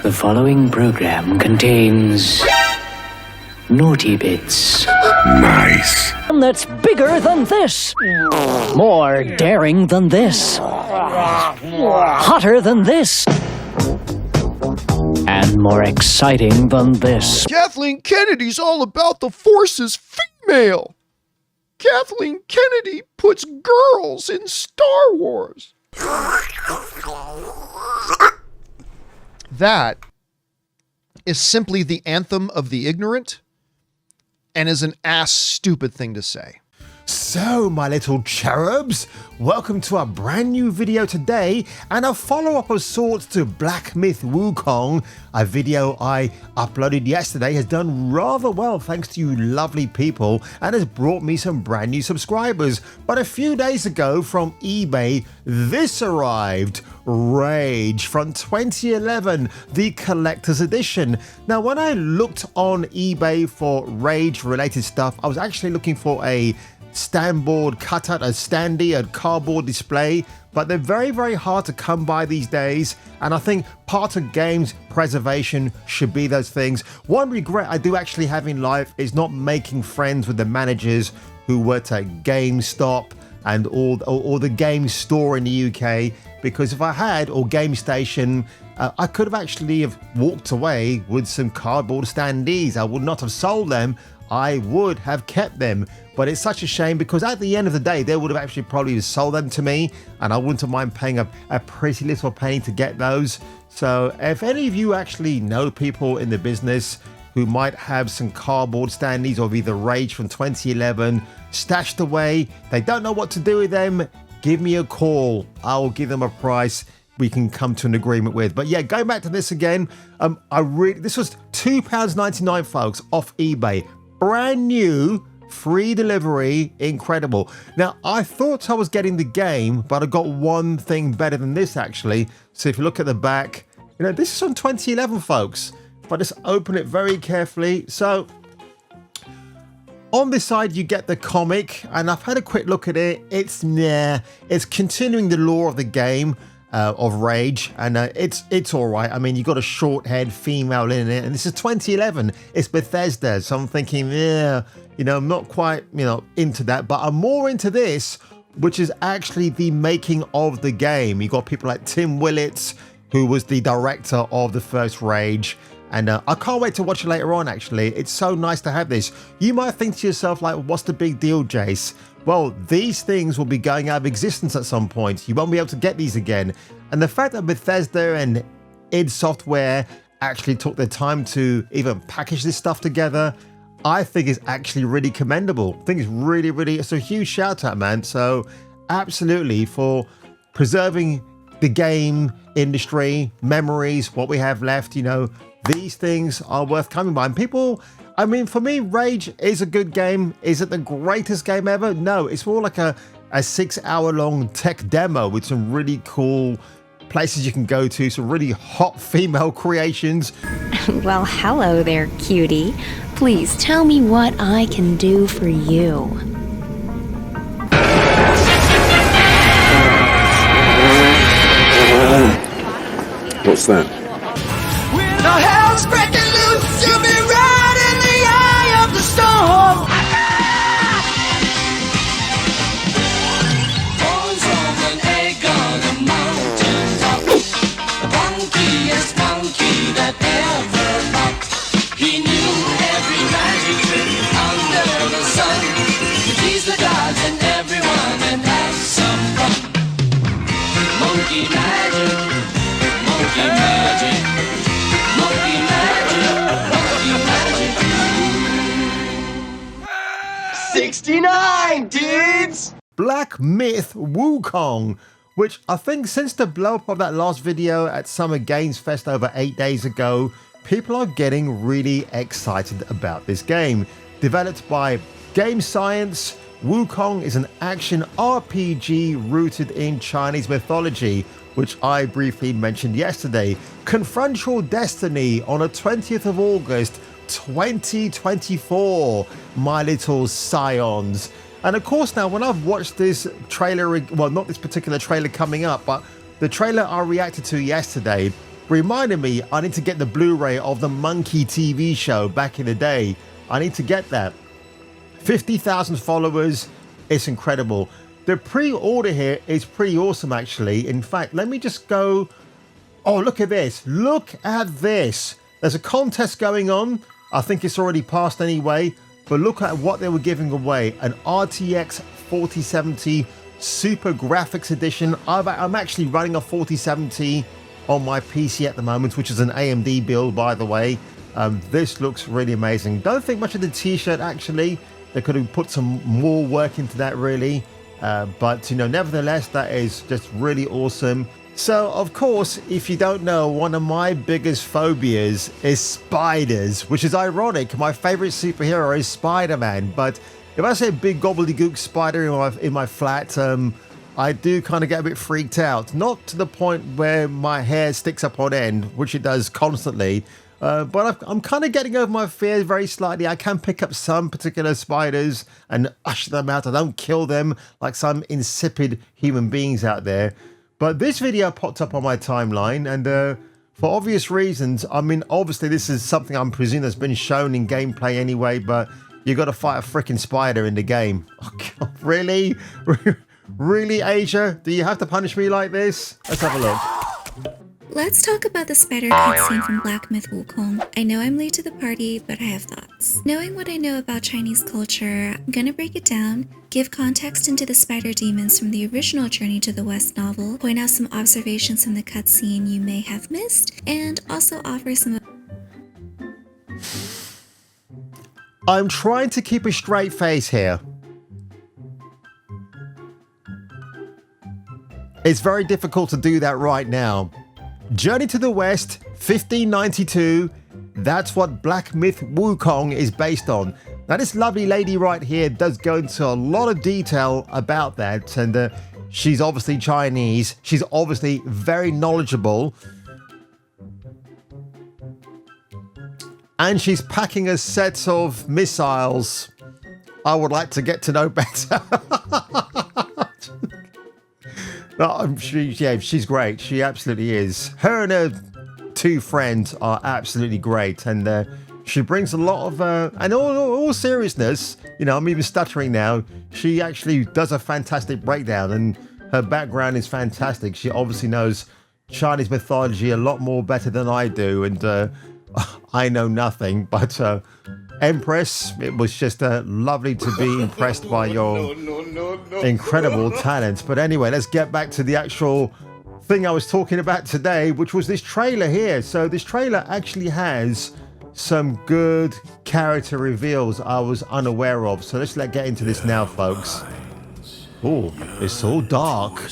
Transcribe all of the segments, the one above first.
The following program contains naughty bits. Nice. That's bigger than this. More daring than this. Hotter than this. And more exciting than this. Kathleen Kennedy's all about the forces female. Kathleen Kennedy puts girls in Star Wars. That is simply the anthem of the ignorant and is an ass stupid thing to say. So, my little cherubs, welcome to our brand new video today and a follow-up of sorts to Black Myth Wukong. A video I uploaded yesterday has done rather well thanks to you lovely people and has brought me some brand new subscribers. But a few days ago from eBay, this arrived. Rage from 2011, the collector's edition. Now, when I looked on eBay for Rage related stuff, I was actually looking for a standboard cutout, a standee, a cardboard display, but they're very, very hard to come by these days. And I think part of games preservation should be those things. One regret I do actually have in life is not making friends with the managers who worked at GameStop and all the game store in the UK, because if I had, or Game Station, I could have actually have walked away with some cardboard standees. I would not have sold them. I would have kept them. But it's such a shame because at the end of the day, they would have actually probably sold them to me and I wouldn't have mind paying a pretty little penny to get those. So if any of you actually know people in the business who might have some cardboard standees of either Rage from 2011 stashed away, they don't know what to do with them, give me a call. I'll give them a price we can come to an agreement with. But yeah, going back to this again, this was £2.99, folks, off eBay. Brand new, free delivery, incredible. Now, I thought I was getting the game, but I got one thing better than this actually. So if you look at the back, this is from 2011, folks. If I just open it very carefully. So on this side, you get the comic, and I've had a quick look at it. It's continuing the lore of the game of Rage, and it's all right. I mean, you got a short-haired female in it, and this is 2011. It's Bethesda, so I'm thinking, I'm not quite, into that, but I'm more into this, which is actually the making of the game. You got people like Tim Willits, who was the director of the first Rage. And I can't wait to watch it later on, actually. It's so nice to have this. You might think to yourself, like, what's the big deal, Jace? Well, these things will be going out of existence at some point. You won't be able to get these again. And the fact that Bethesda and id Software actually took their time to even package this stuff together, I think is actually really commendable. I think it's really, it's a huge shout out, man. So absolutely, for preserving the game industry, memories, what we have left, these things are worth coming by. And people, I mean, for me, Rage is a good game. Is it the greatest game ever? No, it's more like a 6-hour-long tech demo with some really cool places you can go to, some really hot female creations. Well, hello there, cutie. Please tell me what I can do for you. What's that? Now hell's breaking loose, you'll be right in the eye of the storm. Bones on an egg on a mountain top. The funkiest monkey that ever popped. He knew every magic trick under the sun to tease the gods and everyone and have some fun. Monkey magic, monkey magic. 69 dudes! Black Myth Wukong, which I think since the blow up of that last video at Summer Games Fest over 8 days ago, people are getting really excited about this game. Developed by Game Science, Wukong is an action RPG rooted in Chinese mythology, which I briefly mentioned yesterday. Confront your destiny on the 20th of August 2024, my little scions. And of course, now when I've watched this trailer, well, not this particular trailer coming up, but the trailer I reacted to yesterday, reminded me I need to get the Blu-ray of the Monkey TV show back in the day. I need to get that. 50,000 followers. It's incredible. The pre-order here is pretty awesome, actually. In fact, let me just go. Oh, look at this. Look at this. There's a contest going on. I think it's already passed anyway. But look at what they were giving away. An RTX 4070 Super Graphics Edition. I'm actually running a 4070 on my PC at the moment, which is an AMD build, by the way. This looks really amazing. Don't think much of the t-shirt, actually. They could have put some more work into that, really. But, you know, nevertheless, that is just really awesome. So, of course, if you don't know, one of my biggest phobias is spiders, which is ironic. My favorite superhero is Spider-Man. But if I say a big gobbledygook spider in my flat, I do kind of get a bit freaked out. Not to the point where my hair sticks up on end, which it does constantly. But I'm kind of getting over my fears very slightly. I can pick up some particular spiders and usher them out. I don't kill them like some insipid human beings out there. But this video popped up on my timeline, and for obvious reasons, I mean, obviously this is something I'm presuming that's been shown in gameplay anyway, but you got to fight a freaking spider in the game. Oh, God, really? Really, Asia? Do you have to punish me like this? Let's have a look. Let's talk about the spider cutscene from Black Myth Wukong. I know I'm late to the party, but I have thoughts. Knowing what I know about Chinese culture, I'm gonna break it down, give context into the spider demons from the original Journey to the West novel, point out some observations from the cutscene you may have missed, and also offer some... I'm trying to keep a straight face here. It's very difficult to do that right now. Journey to the West, 1592. That's what Black Myth Wukong is based on. Now, this lovely lady right here does go into a lot of detail about that. And she's obviously Chinese. She's obviously very knowledgeable. And she's packing a set of missiles. I would like to get to know better. She's great. She absolutely is. Her and her two friends are absolutely great, and she brings a lot of and all seriousness, you know, I'm even stuttering now. She actually does a fantastic breakdown, and her background is fantastic. She obviously knows Chinese mythology a lot more better than I do, and I know nothing. But Empress, it was just lovely to be impressed by your incredible talent. But anyway, let's get back to the actual thing I was talking about today, which was this trailer here. So this trailer actually has some good character reveals I was unaware of. So let's get into this now, folks. Oh, it's all dark.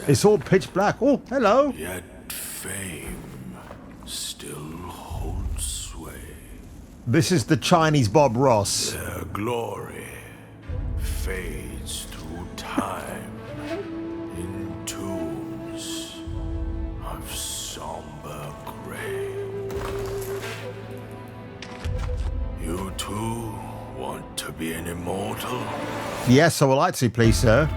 It's all pitch black. Oh, hello. Yet fame still holds sway. This is the Chinese Bob Ross. Their glory fades through time in tombs of somber gray. You too want to be an immortal? Yes, I would like to, please, sir.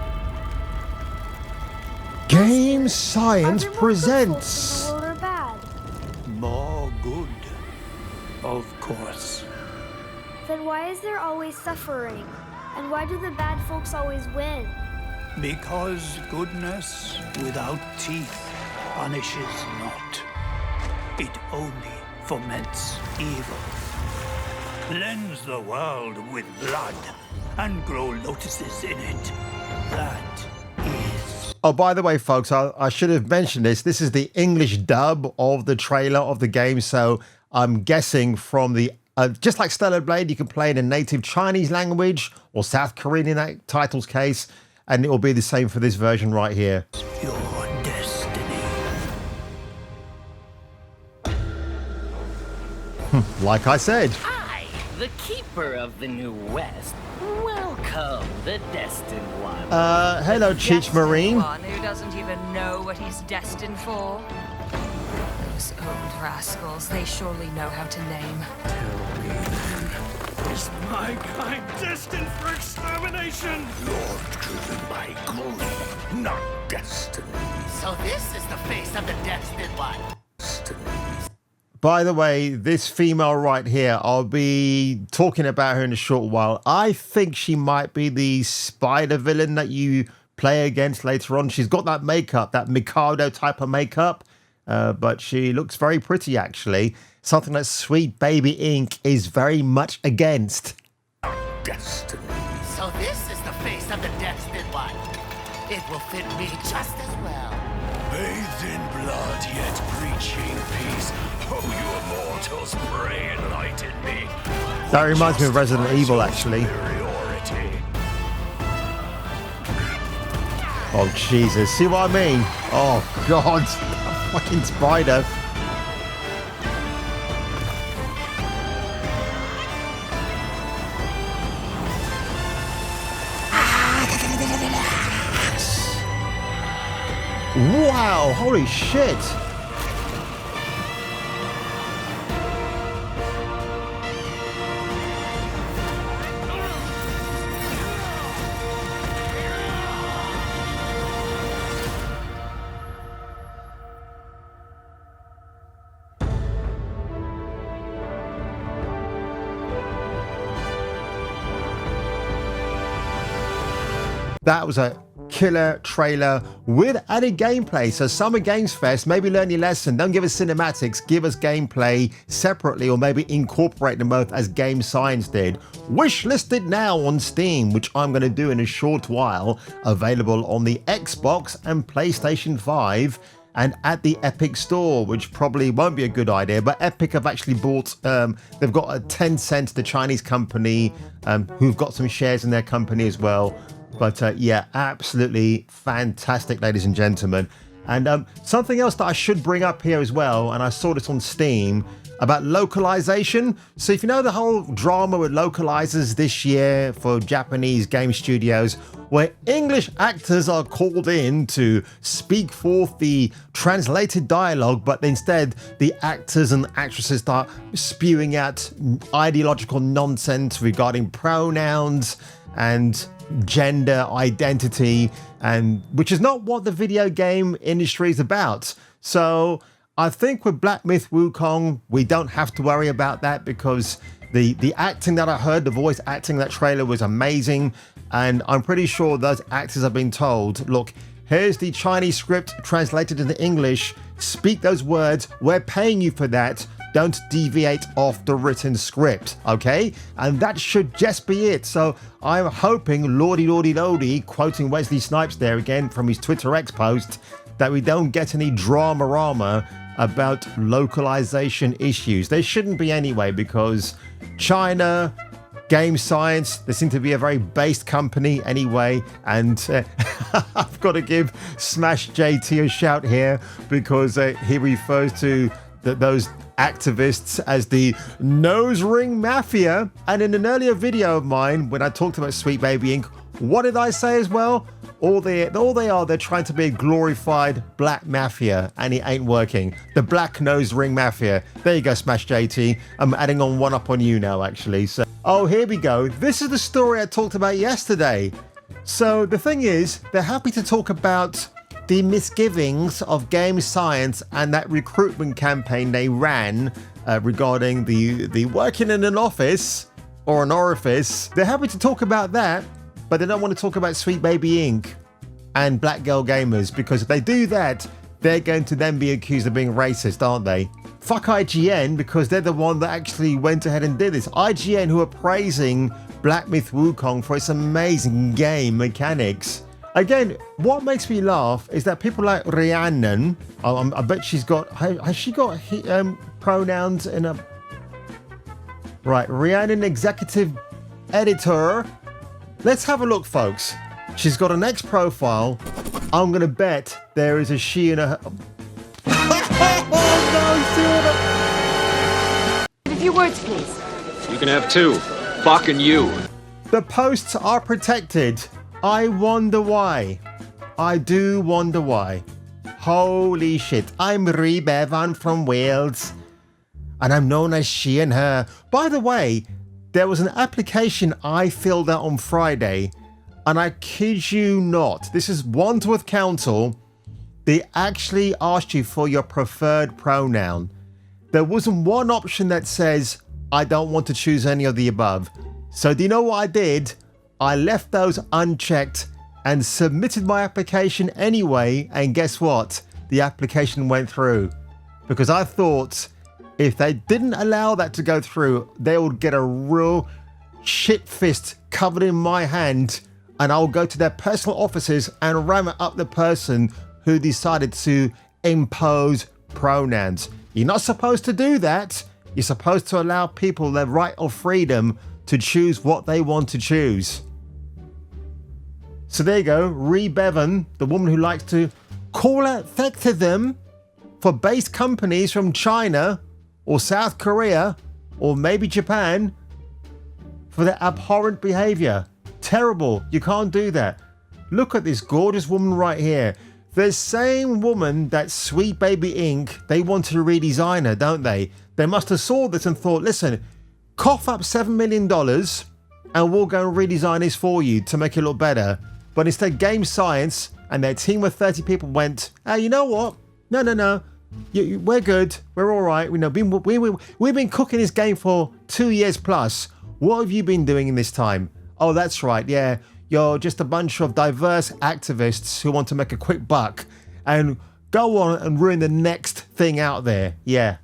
Game Science presents Good or bad? More good, of course. Then why is there always suffering? And why do the bad folks always win? Because goodness without teeth punishes not. It only foments evil. Cleanse the world with blood and grow lotuses in it. That is... Oh, by the way, folks, I should have mentioned this. This is the English dub of the trailer of the game. So I'm guessing from the... just like Stellar Blade, you can play in a native Chinese language or South Korean in that title's case. And it will be the same for this version right here. your destiny. Like I said. I, the keeper of the New West, welcome the destined one. Hello, Cheech Marine. One who doesn't even know what he's destined for. Those old rascals, they surely know how to name. Tell me then, is my kind destined for extermination? You're driven by glory, not destiny. So this is the face of the destined one. Destiny. by the way, this female right here, I'll be talking about her in a short while. I think she might be the spider villain that you play against later on. She's got that makeup, that Mikado type of makeup, but she looks very pretty actually. Something that Sweet Baby Inc. is very much against. Destiny. So this is the face of the destined one. It will fit me just as well. Bathed in blood, yet preaching peace. Oh, you immortals, pray enlighten me. That reminds me of Resident Evil, actually. Superiority. Oh, Jesus. See what I mean? Oh, God. A fucking spider. Wow, holy shit. That was a killer trailer with added gameplay. So Summer Games Fest, maybe learn your lesson. Don't give us cinematics, give us gameplay separately, or maybe incorporate them both as Game Science did. Wish listed now on Steam, which I'm going to do in a short while. Available on the Xbox and PlayStation 5 and at the Epic Store, which probably won't be a good idea, but Epic have actually bought, they've got a Tencent, the Chinese company, who've got some shares in their company as well. But yeah, absolutely fantastic, ladies and gentlemen. And something else that I should bring up here as well, and I saw this on Steam, about localization. So if you know the whole drama with localizers this year for Japanese game studios, where English actors are called in to speak forth the translated dialogue, but instead the actors and actresses start spewing out ideological nonsense regarding pronouns and gender identity, and which is not what the video game industry is about. So I think with Black Myth Wukong, we don't have to worry about that, because the acting that I heard, the voice acting, that trailer was amazing, and I'm pretty sure those actors have been told, look, here's the Chinese script translated into English, speak those words, we're paying you for that, don't deviate off the written script, okay? And that should just be it. So I'm hoping, lordy, quoting Wesley Snipes there again from his Twitter X post, that we don't get any drama-rama about localization issues. There shouldn't be anyway, because China, Game Science, they seem to be a very based company anyway, and I've got to give Smash JT a shout here, because he refers to those activists as the nose ring mafia. And in an earlier video of mine, when I talked about Sweet Baby Inc., what did I say as well? All they are, they're trying to be a glorified black mafia, and it ain't working. The black nose ring mafia. There you go, Smash JT. I'm adding on one up on you now, actually. So, oh, here we go. This is the story I talked about yesterday. So the thing is, they're happy to talk about the misgivings of Game Science and that recruitment campaign they ran regarding the working in an office or an orifice. They're happy to talk about that, but they don't want to talk about Sweet Baby Inc. and Black Girl Gamers, because if they do that, they're going to then be accused of being racist, aren't they? Fuck IGN, because they're the one that actually went ahead and did this. IGN, who are praising Black Myth Wukong for its amazing game mechanics. Again, what makes me laugh is that people like Rhiannon, I bet she's got, has she got pronouns in a... Right, Rhiannon, executive editor. Let's have a look, folks. She's got an X profile. I'm going to bet there is a she and a... Oh, no, A few words, please. You can have two. Fucking you. The posts are protected. I wonder why. I do wonder why. Holy shit. I'm Rebevan from Wales, and I'm known as she and her. By the way, there was an application I filled out on Friday, and I kid you not, this is Wandsworth Council. They actually asked you for your preferred pronoun. there wasn't one option that says, I don't want to choose any of the above. So do you know what I did? I left those unchecked and submitted my application anyway, and guess what? The application went through. Because I thought if they didn't allow that to go through, they would get a real shit fist covered in my hand, and I'll go to their personal offices and ram it up the person who decided to impose pronouns. You're not supposed to do that. You're supposed to allow people their right of freedom to choose what they want to choose. So there you go, Ree Bevan, the woman who likes to call out sexism for base companies from China or South Korea or maybe Japan for their abhorrent behavior. Terrible, you can't do that. Look at this gorgeous woman right here. The same woman that Sweet Baby Inc., they want to redesign her, don't they? They must have saw this and thought, listen, cough up $7 million and we'll go and redesign this for you to make it look better. But instead, Game Science and their team of 30 people went, hey, you know what? No. We're good. We're all right. We've been cooking this game for 2 years plus. What have you been doing in this time? Oh, that's right. Yeah, you're just a bunch of diverse activists who want to make a quick buck and go on and ruin the next thing out there. Yeah.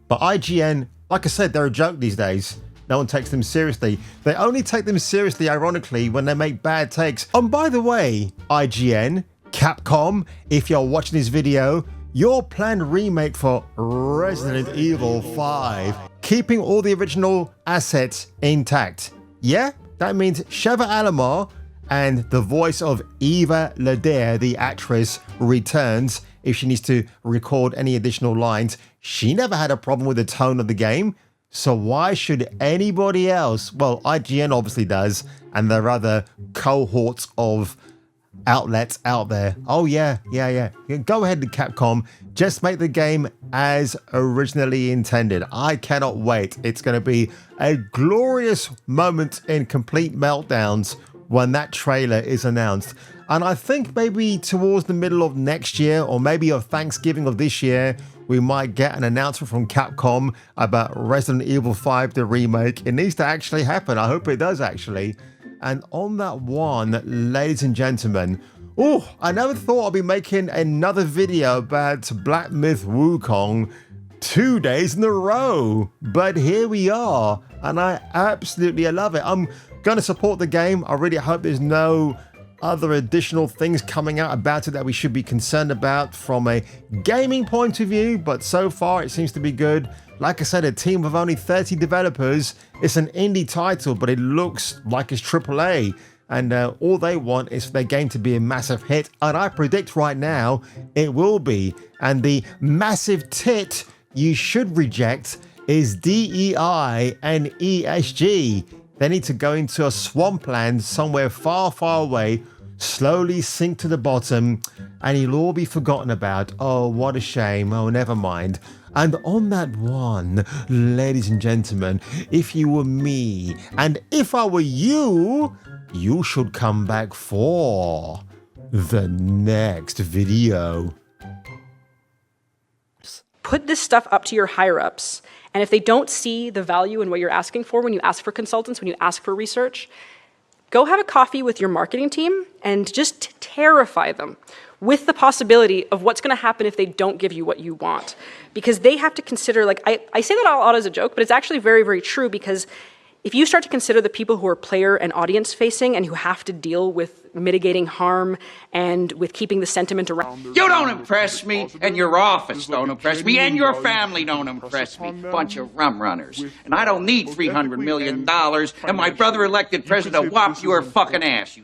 But IGN, like I said, they're a joke these days. No one takes them seriously. They only take them seriously, ironically, when they make bad takes. And by the way, IGN, Capcom, if you're watching this video, your planned remake for Resident Evil 5, keeping all the original assets intact. Yeah, that means Sheva Alomar and the voice of Eva Ladere, the actress, returns if she needs to record any additional lines. She never had a problem with the tone of the game. So why should anybody else? Well, IGN obviously does, and there are other cohorts of outlets out there. Oh yeah. Go ahead to Capcom. Just make the game as originally intended. I cannot wait. It's going to be a glorious moment in complete meltdowns when that trailer is announced. And I think maybe towards the middle of next year, or maybe of Thanksgiving of this year, we might get an announcement from Capcom about Resident Evil 5, the remake. It needs to actually happen. I hope it does actually. And on that one, ladies and gentlemen, I never thought I'd be making another video about Black Myth Wukong 2 days in a row. But here we are, and I absolutely love it. I'm going to support the game. I really hope there's no other additional things coming out about it that we should be concerned about from a gaming point of view, but so far it seems to be good. Like I said, a team of only 30 developers. It's an indie title, but it looks like it's AAA, and all they want is for their game to be a massive hit, and I predict right now it will be. And the massive tit you should reject is DEI and ESG. They need to go into a swampland somewhere far, far away, slowly sink to the bottom, and it'll all be forgotten about. Oh, what a shame. Oh, never mind. And on that one, ladies and gentlemen, if you were me, and if I were you, you should come back for the next video. Put this stuff up to your higher-ups. And if they don't see the value in what you're asking for when you ask for consultants, when you ask for research, go have a coffee with your marketing team and just terrify them with the possibility of what's going to happen if they don't give you what you want. Because they have to consider, like, I say that a lot as a joke, but it's actually very, very true, because if you start to consider the people who are player and audience facing and who have to deal with mitigating harm and with keeping the sentiment around. You don't impress me, and your office don't impress me, and your family don't impress me. Bunch of rum runners. And I don't need $300 million, and my brother elected president to whop your fucking ass.